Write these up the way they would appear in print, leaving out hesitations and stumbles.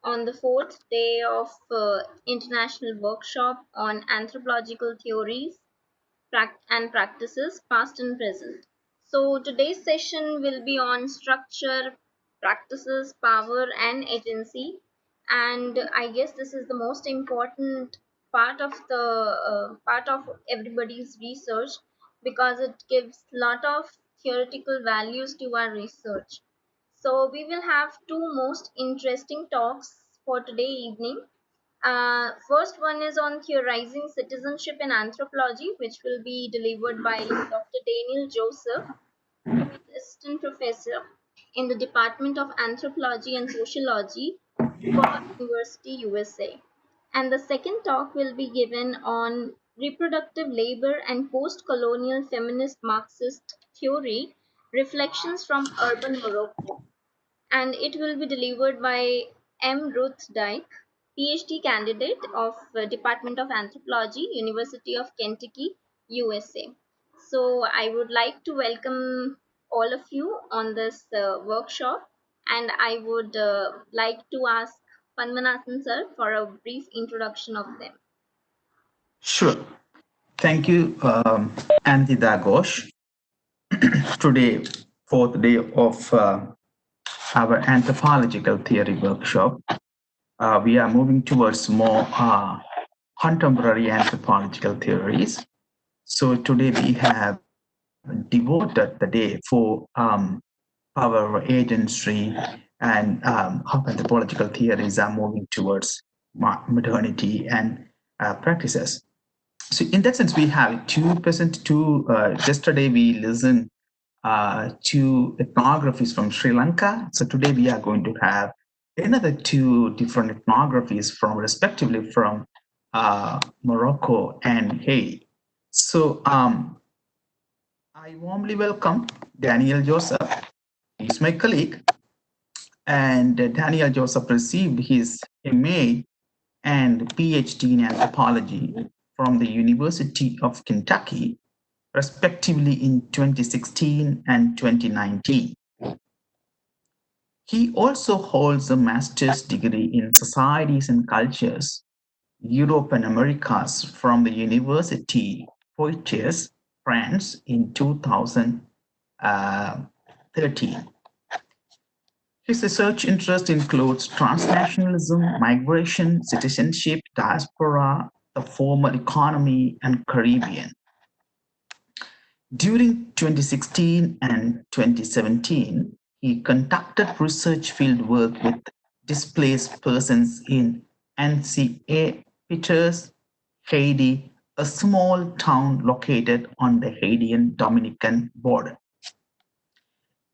on the fourth day of international workshop on anthropological theories and practices, past and present. So today's session will be on structure, practices, power, and agency. And I guess this is the most important part of everybody's research because it gives lot of theoretical values to our research. So we will have two most interesting talks for today evening. First one is on theorizing citizenship in anthropology, which will be delivered by Dr. Daniel Joseph, who is assistant professor in the Department of Anthropology and Sociology, Pauw University, USA. And the second talk will be given on reproductive labor and post-colonial feminist Marxist theory, reflections from urban Morocco, and it will be delivered by M. Ruth Dyke, PhD candidate of Department of Anthropology, University of Kentucky, USA. So I would like to welcome all of you on this workshop, and I would like to ask Panmanathan sir for a brief introduction of them. Sure. Thank you, Anthi Dagosh. Today, fourth day of our anthropological theory workshop, we are moving towards more contemporary anthropological theories. So today we have devoted the day for our agency and how anthropological theories are moving towards modernity and practices. So in that sense, we have two. Yesterday we listened to ethnographies from Sri Lanka. So today we are going to have another two different ethnographies from respectively from Morocco and Haiti. So I warmly welcome Daniel Joseph. He's my colleague, and Daniel Joseph received his MA and PhD in anthropology from the University of Kentucky, respectively in 2016 and 2019. He also holds a master's degree in societies and cultures, Europe and Americas from the University Poitiers, France in 2013. His research interest includes transnationalism, migration, citizenship, diaspora, the formal economy, and Caribbean. During 2016 and 2017, he conducted research fieldwork with displaced persons in St. Peters, Haiti, a small town located on the Haitian-Dominican border.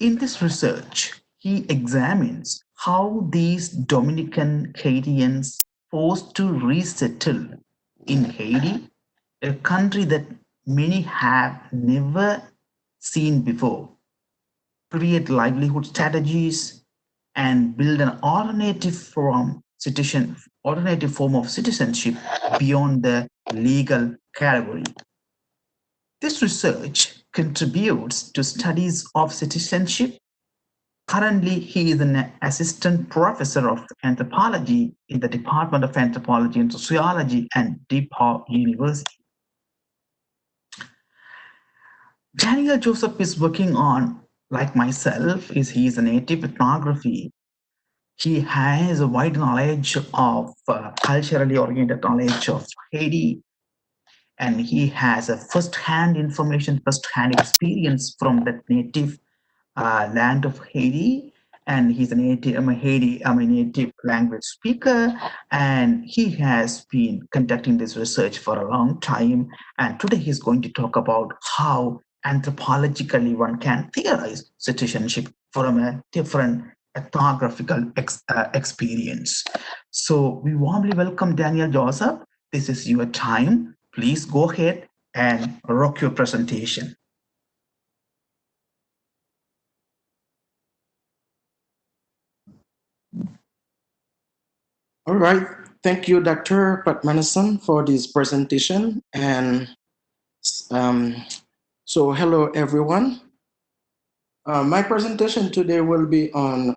In this research, he examines how these Dominican Haitians forced to resettle in Haiti, a country that many have never seen before, create livelihood strategies, and build an alternative form of citizenship beyond the legal category. This research contributes to studies of citizenship. Currently, he is an assistant professor of anthropology in the Department of Anthropology and Sociology at Pauw University. Daniel Joseph is working on, like myself, he is a native ethnography. He has a wide knowledge of culturally oriented knowledge of Haiti, and he has a first-hand information, first-hand experience from that native land of Haiti. And he's a native, I'm a native language speaker, and he has been conducting this research for a long time. And today he's going to talk about how anthropologically one can theorize citizenship from a different ethnographical experience. So we warmly welcome Daniel Joseph. This is your time. Please go ahead and rock your presentation. All right. Thank you, Dr. Patmanathan, for this presentation. And um, so, hello, everyone. My presentation today will be on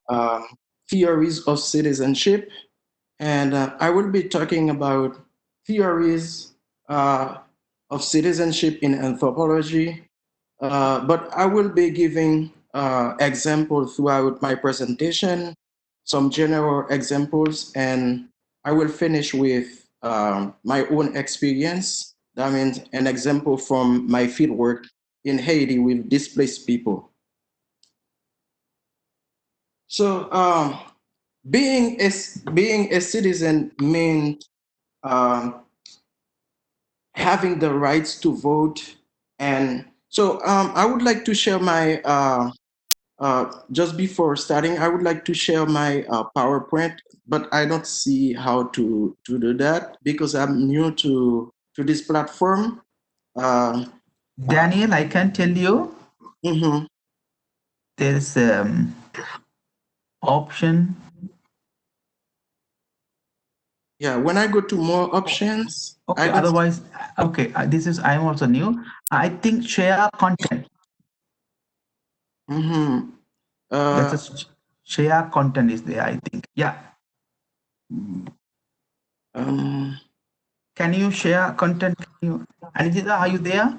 theories of citizenship and I will be talking about theories of citizenship in anthropology, but I will be giving examples throughout my presentation, some general examples, and I will finish with my own experience. That means an example from my fieldwork in Haiti with displaced people. So being a citizen means um, having the rights to vote, and so I would like to share my just before starting, I would like to share my PowerPoint, but I don't see how to do that because I'm new to this platform. Um, Daniel, I can tell you mhm. there is option. Yeah, when I go to more options, I Okay, don't. otherwise, okay, this is, I'm also new. I think share content. Mhm. That's Uh, a share content is there, I think. Yeah. um, Can you share content? Can you, Anitita, are you there?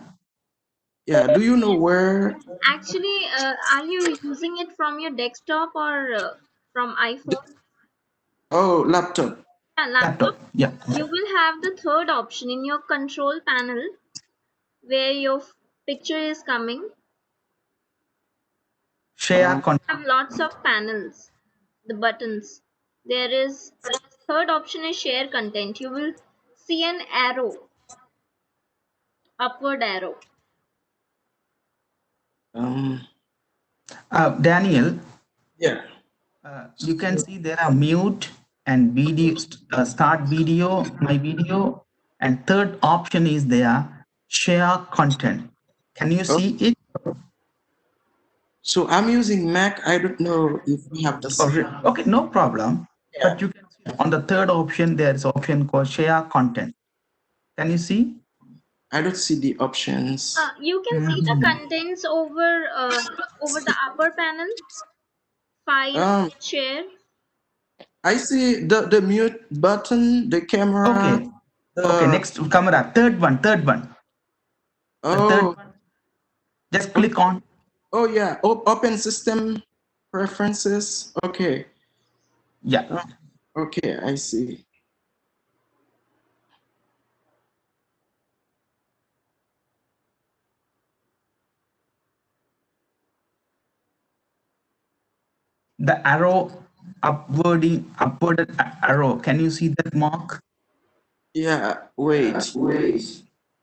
yeah, do you know Yes. where? Actually, are you using it from your desktop or from iPhone? Oh, laptop. Yeah, Laptop. laptop. Yeah. You will have the third option in your control panel where your picture is coming. Share content. Have lots of panels, the buttons. There is third option is share content. You will see an arrow, upward arrow. Um, Daniel, yeah. you can see there are mute and video, start video, my video, and third option is there, share content. Can you Oh, see it? so I'm using Mac. I don't know if we have the same. Okay, no problem. Yeah, But you can see on the third option, there is option called share content. Can you see? I don't see the options. You can see the Mhm. contents over the upper panel, file, Um, share. I see the mute button, the camera, Okay. Okay, the next camera, third one, third one. The third oh, one, just okay. click on. Oh yeah, open system preferences. Okay. Yeah. Uh, okay, I see. The arrow upward arrow. Can you see that mark? Yeah, wait.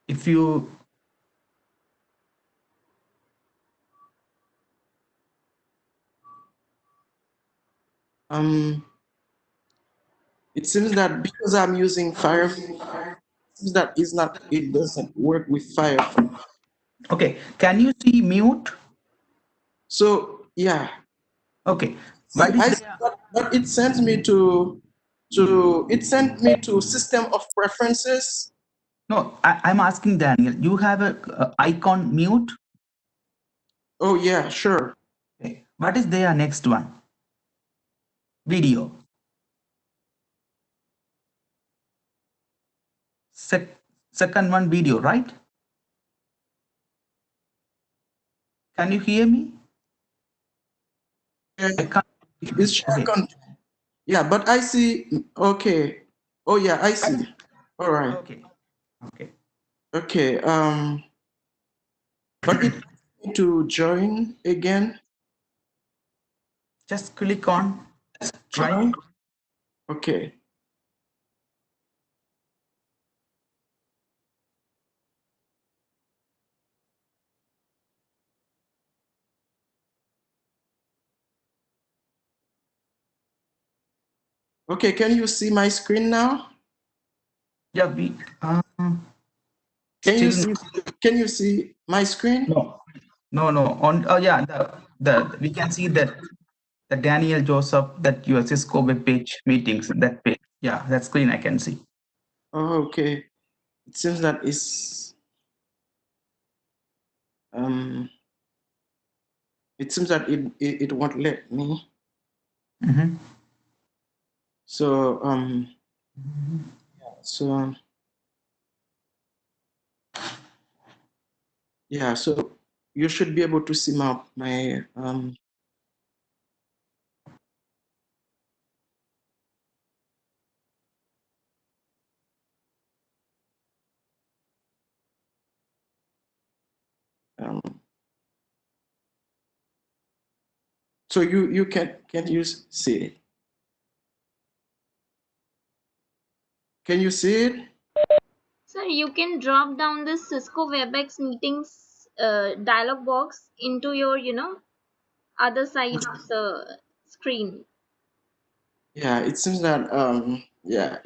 If you Um, it seems that because I'm using Firefox, it seems that is not. It doesn't work with Firefox. okay, can you see mute? So yeah, Okay. see, What is I see, there? but it sent me to it sent me to system of preferences. No, I'm asking Daniel. You have a icon mute. Oh yeah, sure. Okay. What is there next one? Video. Sec- Second one video, right? Can you hear me? Yeah, I can't. it's share Okay. content. Yeah, but I see. Okay. Oh yeah, I Can see. All right. okay. Okay. Okay. But it need to join again. Just click on join. Okay. Okay. Can you see my screen now? Yeah, we Can you still see? Can you see my screen? no. No, no. On yeah, the we can see that the Daniel Joseph that your Cisco web page meetings that page. Yeah, that screen I can see. Oh, okay. It seems that is um. It seems that it won't let me. Mhm. So so yeah, so you should be able to see my um, so you can't you see it? Can you see it? Sir, you can drop down this Cisco WebEx meetings dialog box into your, other side of the screen. Yeah, it seems that yeah,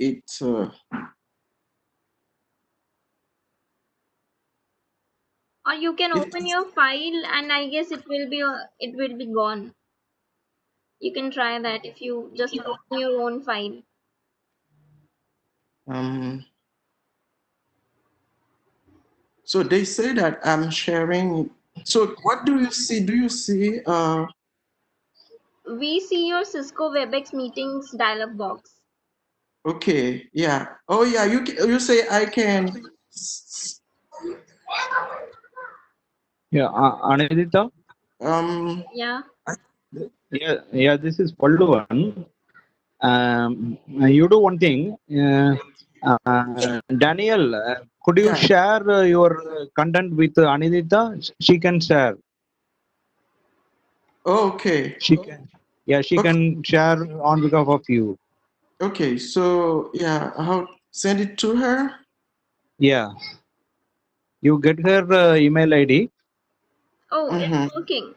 Or you can it open your file and I guess it will be gone. You can try that if you just open your own file. um so they say that I'm sharing. So what do you see? Do you see We see your Cisco WebEx meetings dialog box. okay, yeah. Oh yeah, you say I can Yeah, Anindita. um Yeah. Yeah, yeah. This is Palluvan. You do one thing, Daniel. Could you yeah. share your content with Anindita? She can share. Okay. She can. Yeah, she Okay. can share on behalf of you. Okay. So yeah, I'll send it to her. Yeah, you get her email ID. Oh, it's Mm-hmm. working.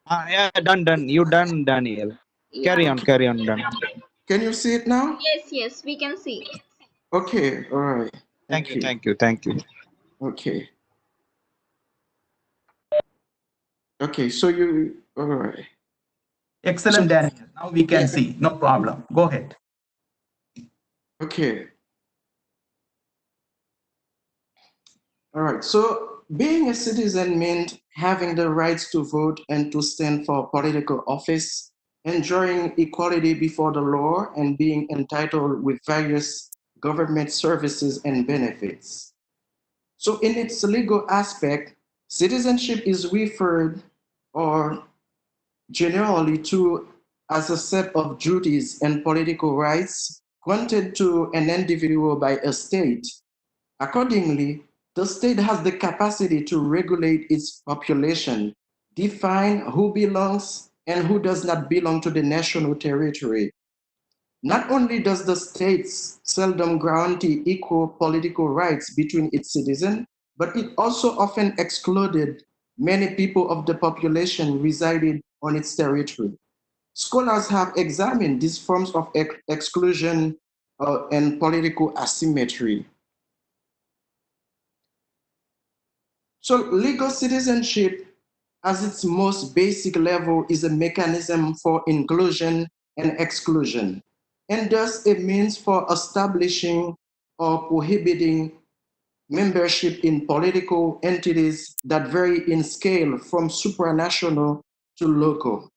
Yeah, done, done. You done, Daniel. Yeah. Okay. Carry on, done. Can you see it now? Yes, yes, we can see. Okay. All right. Thank Thank you, you. thank you, thank you. Okay. Okay. So you all right. So Excellent, Daniel. Now we can yeah. see. No problem. Go ahead. Okay. All right. So being a citizen means having the rights to vote and to stand for political office, enjoying equality before the law, and being entitled with various government services and benefits. So in its legal aspect, citizenship is referred or generally to as a set of duties and political rights granted to an individual by a state. Accordingly, the state has the capacity to regulate its population, define who belongs and who does not belong to the national territory. Not only does the state seldom guarantee equal political rights between its citizens, but it also often excluded many people of the population residing on its territory. Scholars have examined these forms of exclusion and political asymmetry. So legal citizenship, as its most basic level, is a mechanism for inclusion and exclusion, and thus a means for establishing or prohibiting membership in political entities that vary in scale from supranational to local.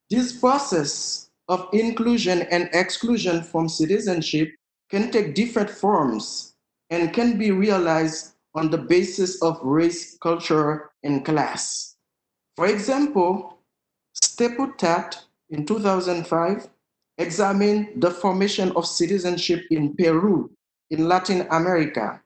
This process of inclusion and exclusion from citizenship can take different forms and can be realized on the basis of race, culture, and class. For example, Dept in 2005 examined the formation of citizenship in Peru in Latin America.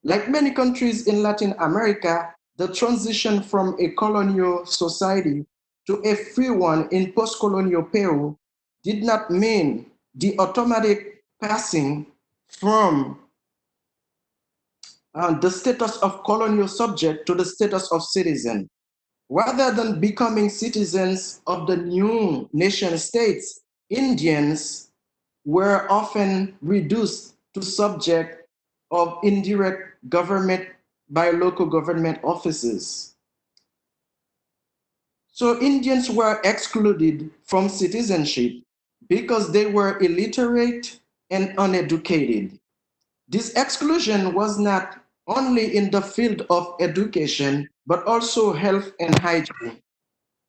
Like many countries in Latin America, the transition from a colonial society to a free one in post-colonial Peru did not mean the automatic passing from the status of colonial subject to the status of citizen. Rather than becoming citizens of the new nation states, Indians were often reduced to subject of indirect government by local government offices. So Indians were excluded from citizenship because they were illiterate and uneducated. This exclusion was not only in the field of education, but also health and hygiene.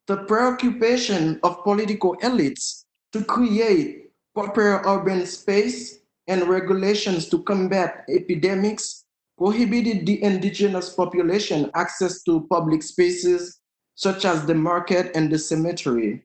The preoccupation of political elites to create proper urban space and regulations to combat epidemics, prohibited the indigenous population access to public spaces such as the market and the cemetery.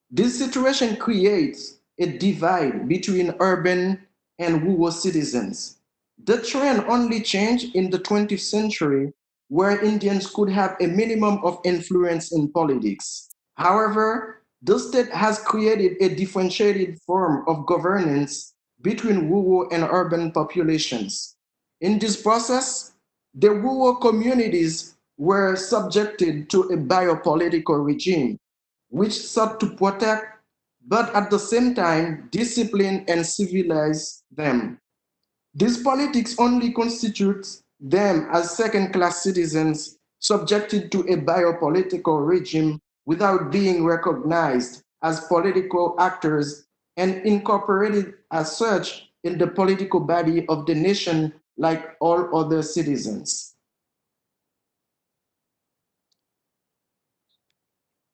This situation creates a divide between urban and rural citizens. The trend only changed in the 20th century, where Indians could have a minimum of influence in politics. However, the state has created a differentiated form of governance between rural and urban populations. In this process, the rural communities were subjected to a biopolitical regime which sought to protect, but at the same time discipline and civilize them. This politics only constitutes them as second-class citizens subjected to a biopolitical regime without being recognized as political actors and incorporated as such in the political body of the nation like all other citizens.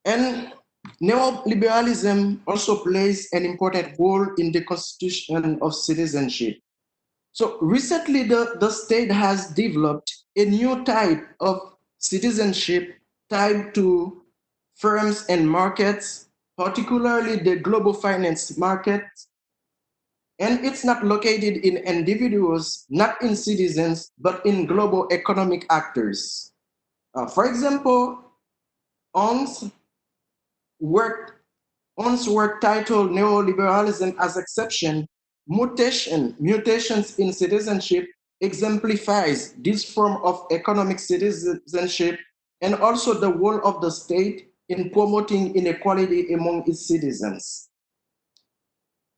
And neoliberalism also plays an important role in the constitution of citizenship. So recently, the state has developed a new type of citizenship tied to firms and markets, particularly the global finance market. And it's not located in individuals, not in citizens, but in global economic actors. For example, Ons work On's work titled Neoliberalism as Exception, Mutations in Citizenship exemplifies this form of economic citizenship and also the role of the state in promoting inequality among its citizens.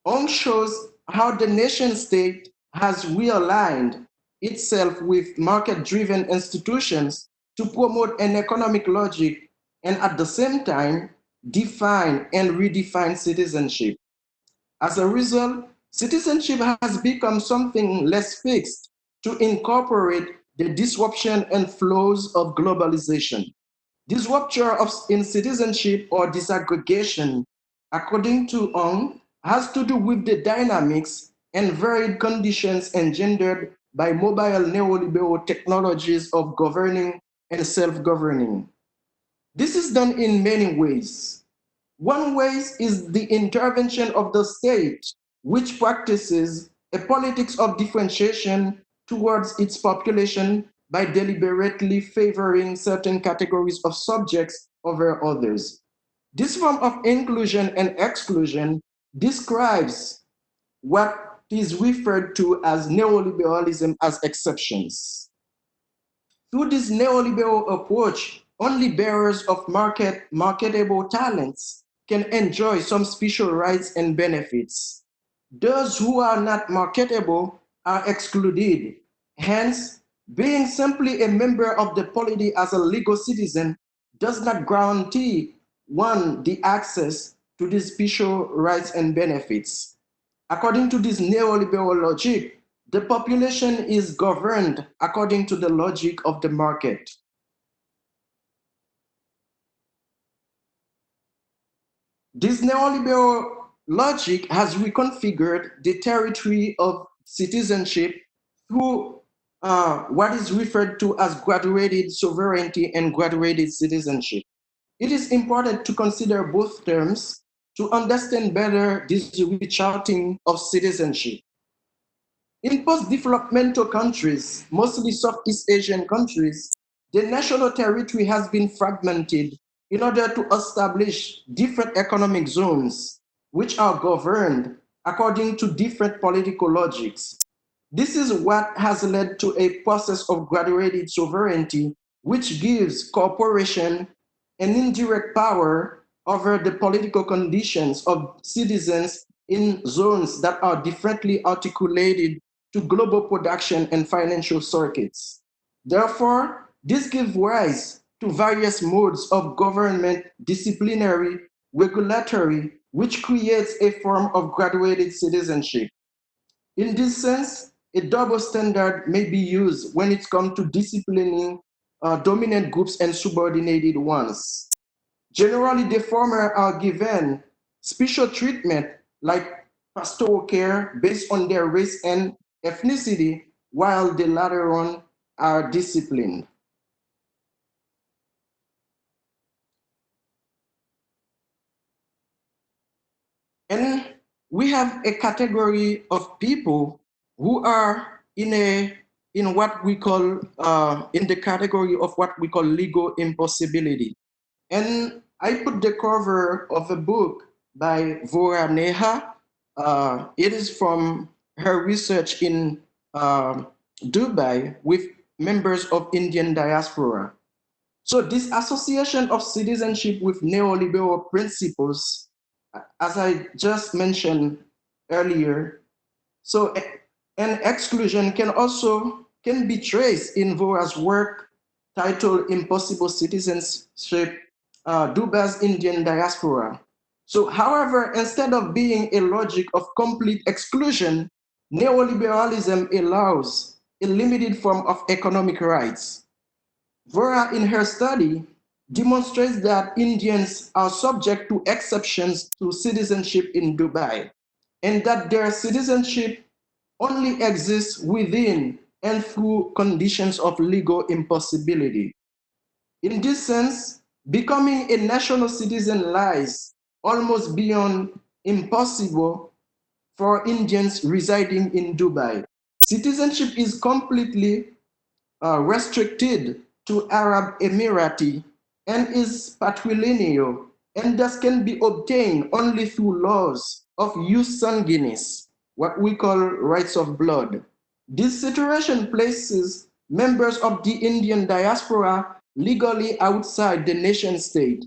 On shows how the nation state has realigned itself with market-driven institutions to promote an economic logic and at the same time define and redefine citizenship. As a result, citizenship has become something less fixed to incorporate the disruption and flows of globalization. This rupture in citizenship or disaggregation, according to Ong, has to do with the dynamics and varied conditions engendered by mobile neoliberal technologies of governing and self-governing. This is done in many ways. One way is the intervention of the state, which practices a politics of differentiation towards its population by deliberately favoring certain categories of subjects over others. This form of inclusion and exclusion describes what is referred to as neoliberalism as exceptions. Through this neoliberal approach, only bearers of marketable talents can enjoy some special rights and benefits. Those who are not marketable are excluded. Hence, being simply a member of the polity as a legal citizen does not guarantee one the access to these special rights and benefits. According to this neoliberal logic, the population is governed according to the logic of the market. This neoliberal logic has reconfigured the territory of citizenship through what is referred to as graduated sovereignty and graduated citizenship. It is important to consider both terms to understand better this recharting of citizenship. In post-developmental countries, mostly Southeast Asian countries, the national territory has been fragmented in order to establish different economic zones, which are governed according to different political logics. This is what has led to a process of graduated sovereignty, which gives corporation an indirect power over the political conditions of citizens in zones that are differently articulated to global production and financial circuits. Therefore, this gives rise to various modes of government, disciplinary, regulatory, which creates a form of graduated citizenship. In this sense, a double standard may be used when it comes to disciplining dominant groups and subordinated ones. Generally, the former are given special treatment like pastoral care based on their race and ethnicity, while the latter one are disciplined. And we have a category of people who are in what we call in the category of what we call legal impossibility. And I put the cover of a book by Vora Neha. It is from her research in Dubai with members of Indian diaspora. So this association of citizenship with neoliberal principles, as I just mentioned earlier, so an exclusion can be traced in Vora's work titled Impossible Citizenship, Dubai's Indian Diaspora. So however, instead of being a logic of complete exclusion, neoliberalism allows a limited form of economic rights. Vora, in her study, demonstrates that Indians are subject to exceptions to citizenship in Dubai, and that their citizenship only exists within and through conditions of legal impossibility. In this sense, becoming a national citizen lies almost beyond impossible for Indians residing in Dubai. Citizenship is completely restricted to Arab Emirati and is patrilineal and thus can be obtained only through laws of jus sanguinis, what we call rights of blood. This situation places members of the Indian diaspora legally outside the nation state.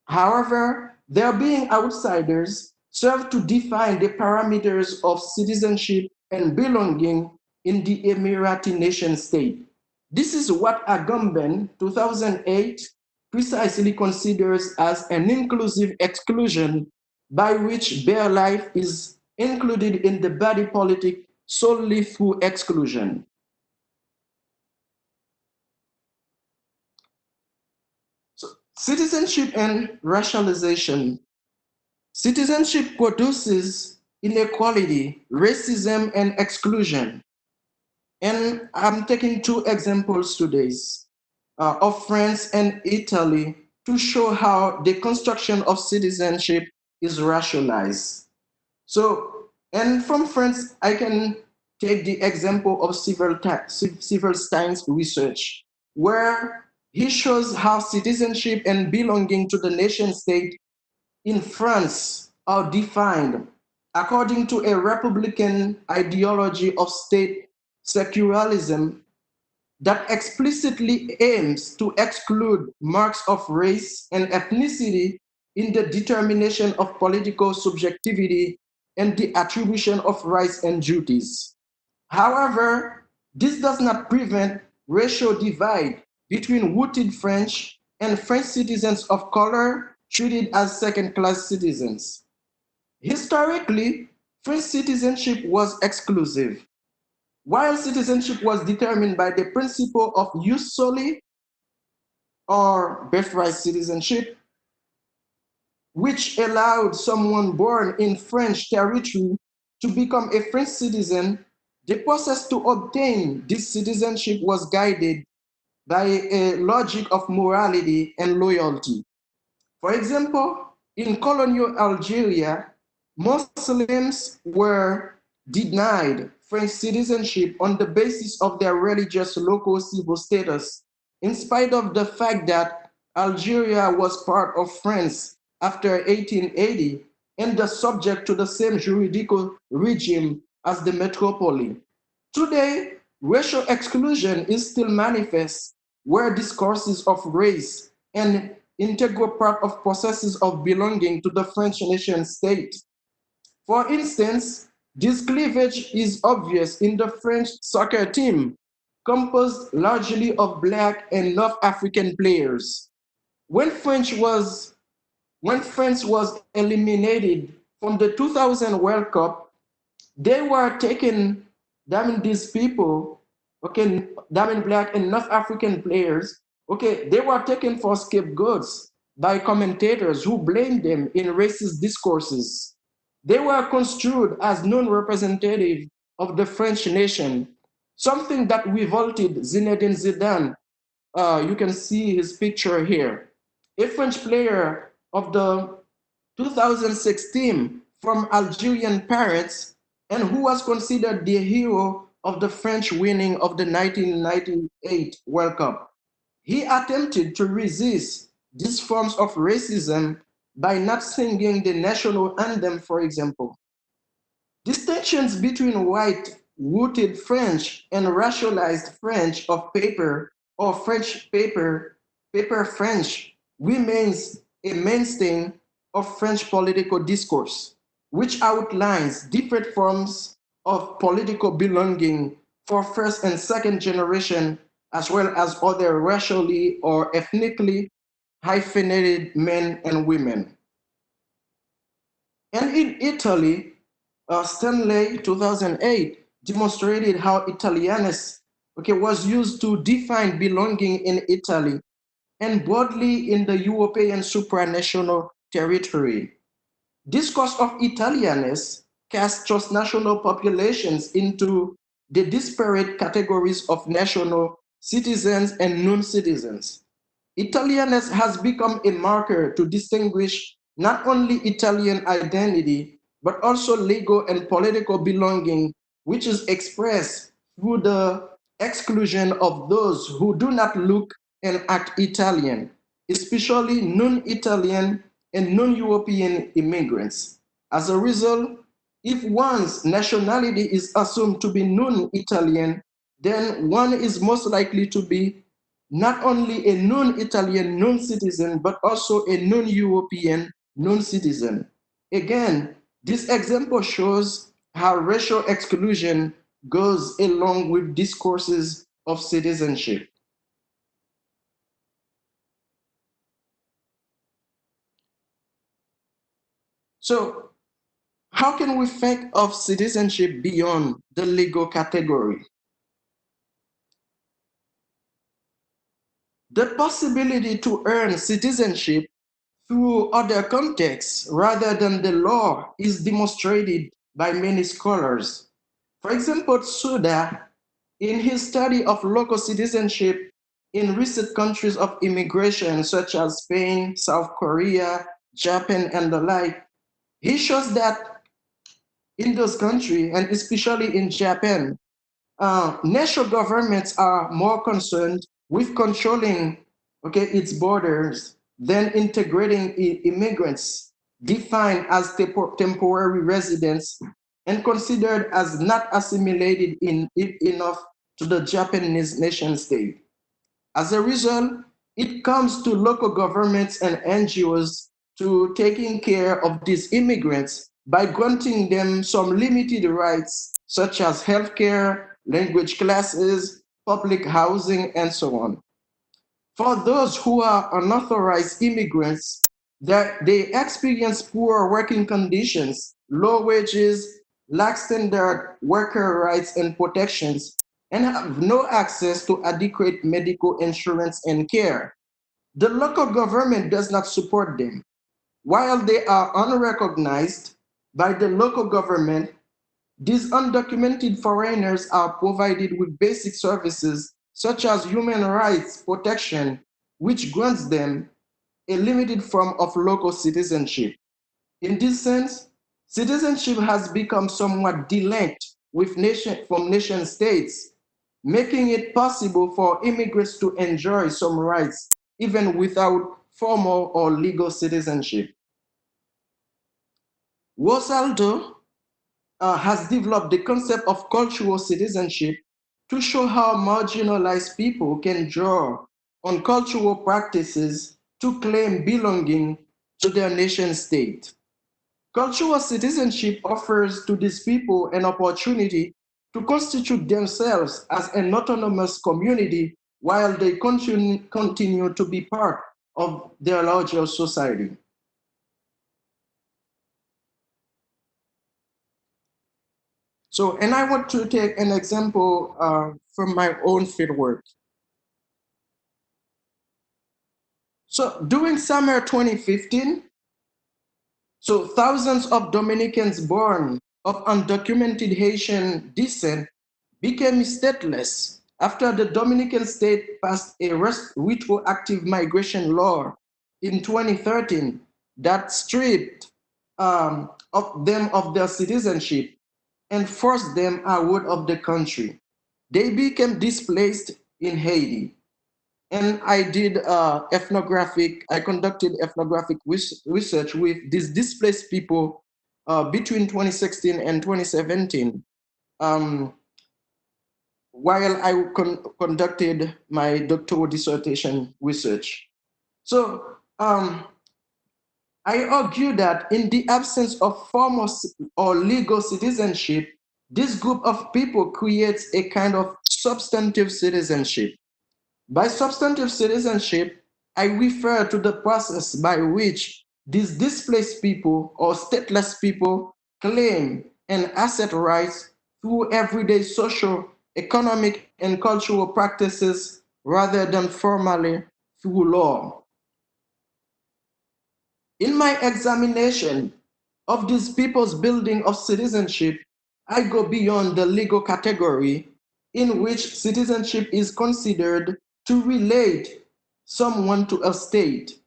However, their being outsiders serve to define the parameters of citizenship and belonging in the Emirati nation state. This is what Agamben 2008 precisely considers as an inclusive exclusion by which bare life is included in the body politic solely through exclusion. So, citizenship and racialization. Citizenship produces inequality, racism, and exclusion. And I'm taking two examples today of France and Italy to show how the construction of citizenship is racialized. So, and from France, I can take the example of Silverstein's research, where he shows how citizenship and belonging to the nation state in France are defined according to a Republican ideology of state secularism that explicitly aims to exclude marks of race and ethnicity in the determination of political subjectivity and the attribution of rights and duties. However, this does not prevent racial divide between rooted French and French citizens of color treated as second-class citizens. Historically, French citizenship was exclusive, while citizenship was determined by the principle of jus soli, or birthright citizenship, which allowed someone born in French territory to become a French citizen. The process to obtain this citizenship was guided by a logic of morality and loyalty. For example, in colonial Algeria, Muslims were denied French citizenship on the basis of their religious local civil status, in spite of the fact that Algeria was part of France after 1880 and thus subject to the same juridical regime as the metropole. Today, racial exclusion is still manifest where discourses of race and integral part of processes of belonging to the French nation state. For instance, this cleavage is obvious in the French soccer team, composed largely of Black and North African players. When when France was eliminated from the 2000 World Cup, they were taken, these people, okay, Black and North African players, okay, they were taken for scapegoats by commentators who blamed them in racist discourses. They were construed as non-representative of the French nation, something that revolted Zinedine Zidane. You can see his picture here. A French player of the 2006 team from Algerian parents and who was considered the hero of the French winning of the 1998 World Cup. He attempted to resist these forms of racism by not singing the national anthem, for example. Distinctions between white-rooted French and racialized French of paper or French paper French remains a mainstay of French political discourse, which outlines different forms of political belonging for first and second generation, as well as other racially or ethnically hyphenated men and women. And in Italy, Stanley 2008 demonstrated how Italianness was used to define belonging in Italy and broadly in the European supranational territory. Discourse of Italianness casts transnational populations into the disparate categories of national citizens and non-citizens. Italianness has become a marker to distinguish not only Italian identity, but also legal and political belonging, which is expressed through the exclusion of those who do not look and act Italian, especially non-Italian and non-European immigrants. As a result, if one's nationality is assumed to be non-Italian, then one is most likely to be not only a non-Italian non-citizen, but also a non-European non-citizen. Again, this example shows how racial exclusion goes along with discourses of citizenship. So, how can we think of citizenship beyond the legal category? The possibility to earn citizenship through other contexts rather than the law is demonstrated by many scholars. For example, Suda, in his study of local citizenship in recent countries of immigration such as Spain, South Korea, Japan, and the like, he shows that in those countries, and especially in Japan, national governments are more concerned with controlling its borders than integrating immigrants defined as temporary residents and considered as not assimilated enough to the Japanese nation state. As a result, it comes to local governments and NGOs to taking care of these immigrants by granting them some limited rights, such as healthcare, language classes, public housing, and so on. For those who are unauthorized immigrants, they experience poor working conditions, low wages, lack standard worker rights and protections, and have no access to adequate medical insurance and care. The local government does not support them. While they are unrecognized by the local government, these undocumented foreigners are provided with basic services such as human rights protection, which grants them a limited form of local citizenship. In this sense, citizenship has become somewhat delinked with nation states, making it possible for immigrants to enjoy some rights even without formal or legal citizenship. Rosaldo has developed the concept of cultural citizenship to show how marginalized people can draw on cultural practices to claim belonging to their nation state. Cultural citizenship offers to these people an opportunity to constitute themselves as an autonomous community while they continue to be part of their larger society. So, and I want to take an example from my own fieldwork. So during summer 2015, So thousands of Dominicans born of undocumented Haitian descent became stateless after the Dominican state passed a retroactive migration law in 2013 that stripped of them of their citizenship and forced them out of the country. They became displaced in Haiti. And I conducted ethnographic research with these displaced people between 2016 and 2017 um, while I conducted my doctoral dissertation research. So I argue that in the absence of formal or legal citizenship, this group of people creates a kind of substantive citizenship. By substantive citizenship, I refer to the process by which these displaced people or stateless people claim and asset rights through everyday social, economic, and cultural practices rather than formally through law. In my examination of these people's building of citizenship, I go beyond the legal category in which citizenship is considered to relate someone to a state,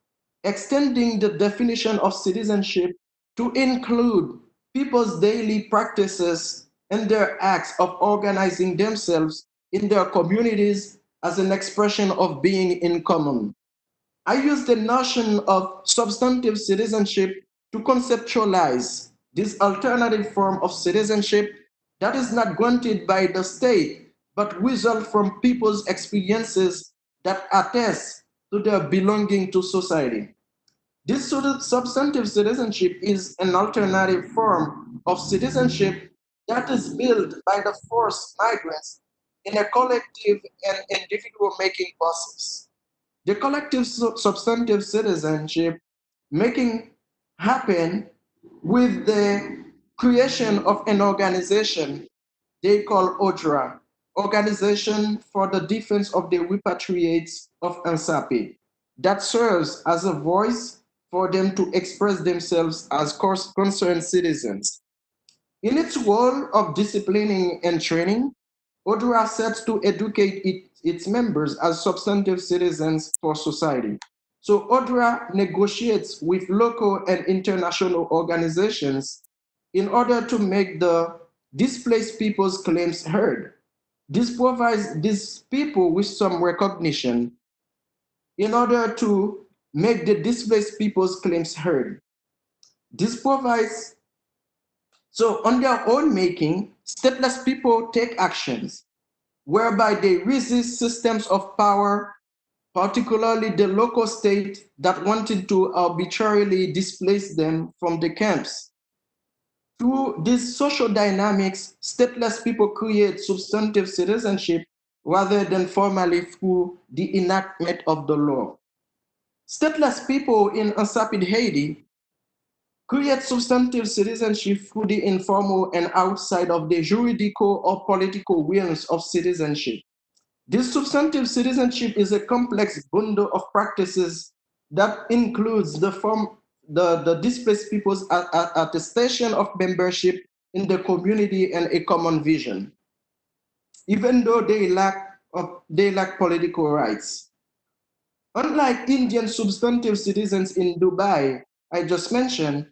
extending the definition of citizenship to include people's daily practices and their acts of organizing themselves in their communities as an expression of being in common. I use the notion of substantive citizenship to conceptualize this alternative form of citizenship that is not granted by the state, but result from people's experiences that attest to their belonging to society. This sort of substantive citizenship is an alternative form of citizenship that is built by the forced migrants in a collective and individual making process. The collective substantive citizenship making happen with the creation of an organization they call ODRA, Organization for the Defense of the Repatriates of Ansapi, that serves as a voice for them to express themselves as concerned citizens. In its role of disciplining and training, ODRA sets to educate its members as substantive citizens for society. So ODRA negotiates with local and international organizations in order to make the displaced people's claims heard. This provides these people with some recognition in order to make the displaced people's claims heard. This provides So, on their own making, stateless people take actions whereby they resist systems of power, particularly the local state that wanted to arbitrarily displace them from the camps. Through these social dynamics, stateless people create substantive citizenship rather than formally through the enactment of the law. Stateless people in Unsapid Haiti create substantive citizenship through the informal and outside of the juridical or political realms of citizenship. This substantive citizenship is a complex bundle of practices that includes the displaced people's attestation of membership in the community and a common vision, even though they lack political rights. Unlike Indian substantive citizens in Dubai, I just mentioned,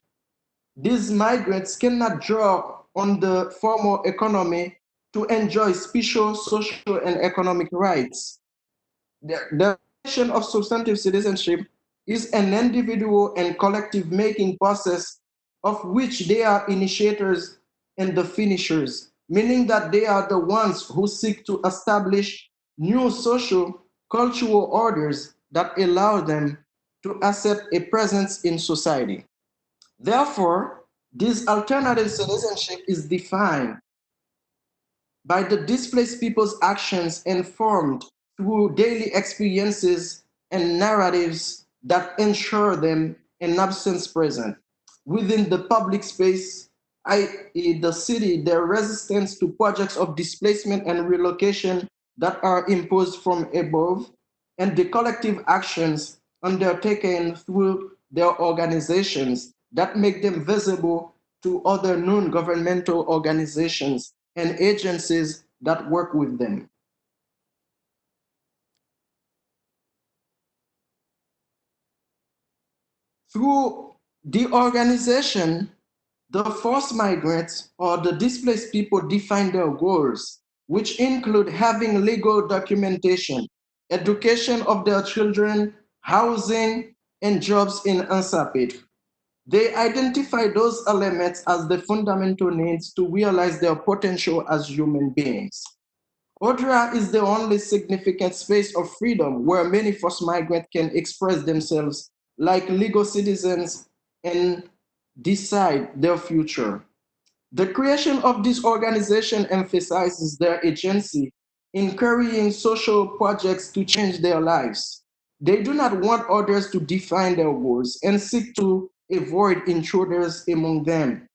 these migrants cannot draw on the formal economy to enjoy special social and economic rights. The definition of substantive citizenship is an individual and collective making process of which they are initiators and the finishers, meaning that they are the ones who seek to establish new social, cultural orders that allow them to accept a presence in society. Therefore, this alternative citizenship is defined by the displaced people's actions informed through daily experiences and narratives that ensure them an absence present. Within the public space, i.e., the city, their resistance to projects of displacement and relocation that are imposed from above, and the collective actions undertaken through their organizations that make them visible to other non-governmental organizations and agencies that work with them. Through the organization, the forced migrants or the displaced people define their goals, which include having legal documentation, education of their children, housing, and jobs in Ansapit. They identify those elements as the fundamental needs to realize their potential as human beings. Odra is the only significant space of freedom where many forced migrants can express themselves like legal citizens and decide their future. The creation of this organization emphasizes their agency in carrying social projects to change their lives. They do not want others to define their goals and seek to avoid intruders among them.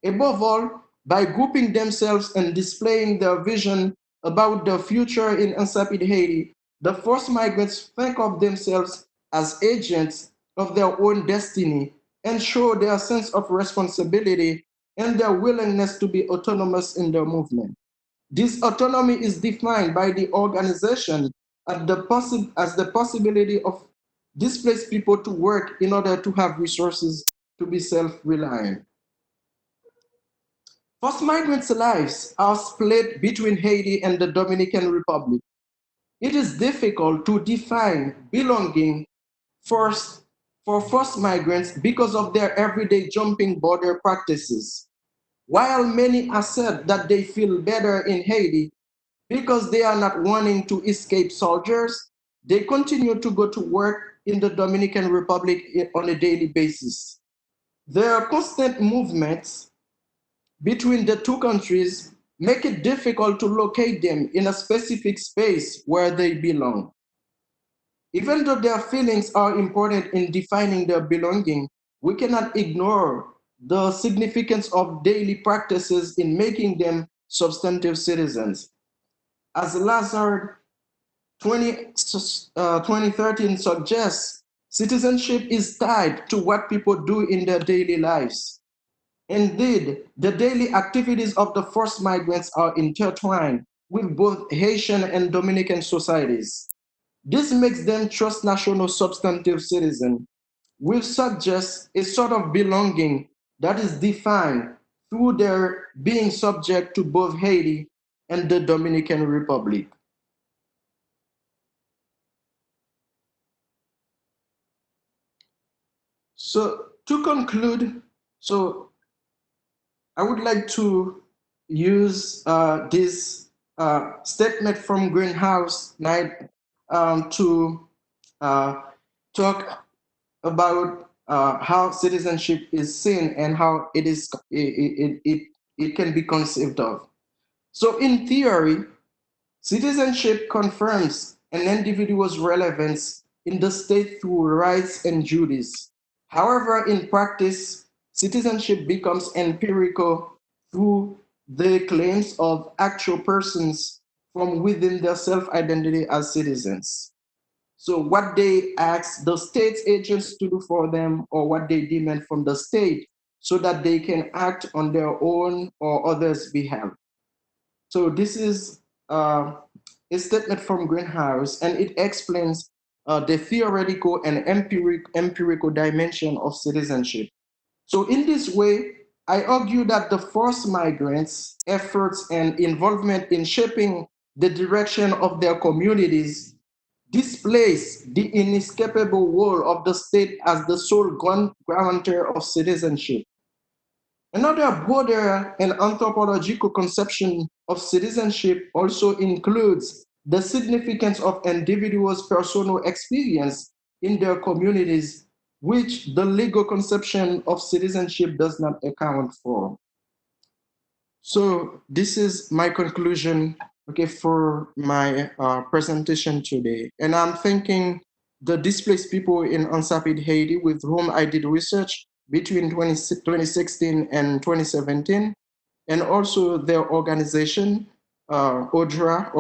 Above all, by grouping themselves and displaying their vision about the future in Insipid Haiti, the forced migrants think of themselves as agents of their own destiny and show their sense of responsibility and their willingness to be autonomous in their movement. This autonomy is defined by the organization as the possibility of displaced people to work in order to have resources to be self-reliant. Forced migrants' lives are split between Haiti and the Dominican Republic. It is difficult to define belonging first for forced migrants because of their everyday jumping border practices. While many assert that they feel better in Haiti because they are not wanting to escape soldiers, they continue to go to work in the Dominican Republic on a daily basis. Their constant movements between the two countries make it difficult to locate them in a specific space where they belong. Even though their feelings are important in defining their belonging, we cannot ignore the significance of daily practices in making them substantive citizens. As Lazard 2013 suggests, citizenship is tied to what people do in their daily lives. Indeed, the daily activities of the forced migrants are intertwined with both Haitian and Dominican societies. This makes them transnational substantive citizens, which suggests a sort of belonging that is defined through their being subject to both Haiti and the Dominican Republic. So to conclude, so I would like to use this statement from Greenhouse Night to uh, talk about how citizenship is seen and how it can be conceived of. So in theory, citizenship confirms an individual's relevance in the state through rights and duties. However, in practice, citizenship becomes empirical through the claims of actual persons from within their self-identity as citizens. So what they ask the state's agents to do for them or what they demand from the state so that they can act on their own or others' behalf. So this is a statement from Greenhouse, and it explains the theoretical and empirical dimension of citizenship. So in this way, I argue that the forced migrants' efforts and involvement in shaping the direction of their communities displace the inescapable role of the state as the sole guarantor of citizenship. Another broader and anthropological conception of citizenship also includes the significance of individuals' personal experience in their communities, which the legal conception of citizenship does not account for. So this is my conclusion, okay, for my presentation today. And I'm thanking the displaced people in Unsapid Haiti with whom I did research between 2016 and 2017, and also their organization, ODRA,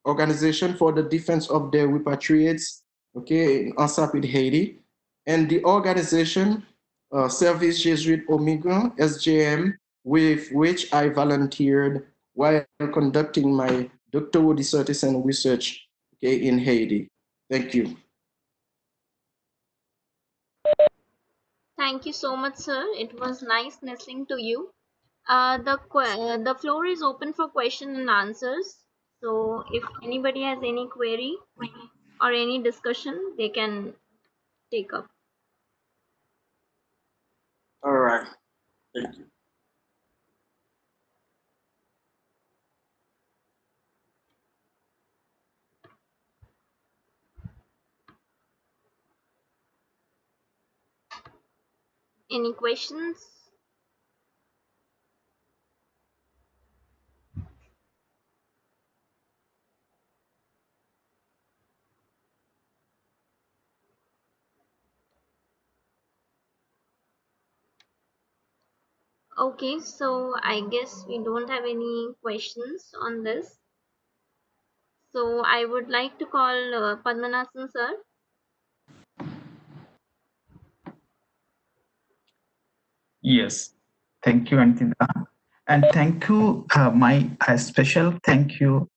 Organization for the Defense of the Repatriates, okay, in Unsapid Haiti, and the organization Service Jesuit Omega, SJM, with which I volunteered while conducting my doctoral dissertation research, okay, in Haiti. Thank you. Thank you so much, sir. It was nice listening to you. The floor is open for question and answers. So if anybody has any query or any discussion, they can take up. All right. Thank you. Any questions? Okay, so I guess we don't have any questions on this. So I would like to call Padmanathan sir. Yes. Thank you, Antida. And thank you, my special thank you,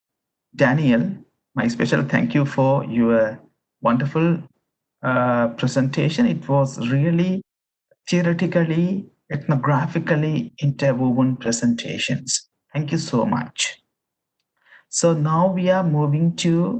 Daniel. My special thank you for your wonderful presentation. It was really theoretically, ethnographically interwoven presentations. Thank you so much. So now we are moving to